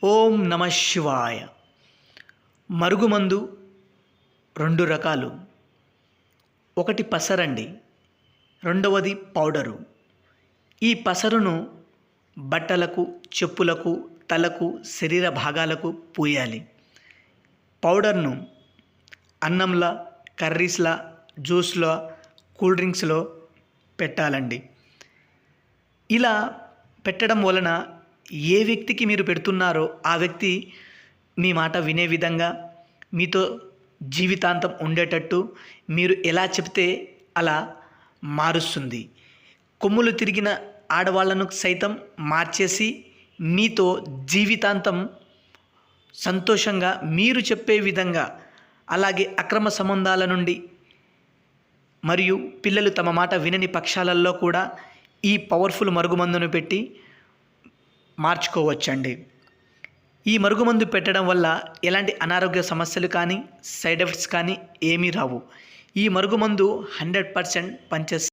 ఓం నమ శివాయ. మరుగుమందు రెండు రకాలు. ఒకటి పసరండి, రెండవది పౌడరు. ఈ పసరును బట్టలకు, చెప్పులకు, తలకు, శరీర భాగాలకు పూయాలి. పౌడర్ను అన్నంలా, కర్రీస్లా, జ్యూస్లో, కూల్ డ్రింక్స్లో పెట్టాలండి. ఇలా పెట్టడం వలన ఏ వ్యక్తికి మీరు పెడుతున్నారో ఆ వ్యక్తి మీ మాట వినే విధంగా, మీతో జీవితాంతం ఉండేటట్టు మీరు ఎలా చెప్తే అలా మారుస్తుంది. కొమ్ములు తిరిగిన ఆడవాళ్లను సైతం మార్చేసి మీతో జీవితాంతం సంతోషంగా మీరు చెప్పే విధంగా, అలాగే అక్రమ సంబంధాల నుండి మరియు పిల్లలు తమ మాట వినని పక్షాలలో కూడా ఈ పవర్ఫుల్ మరుగుమందును పెట్టి మార్చుకోవచ్చండి. ఈ మరుగుమందు పెట్టడం వల్ల ఎలాంటి అనారోగ్య సమస్యలు కానీ, సైడ్ ఎఫెక్ట్స్ కానీ ఏమీ రావు. ఈ మరుగుమందు 100% పనిచేస్తుంది.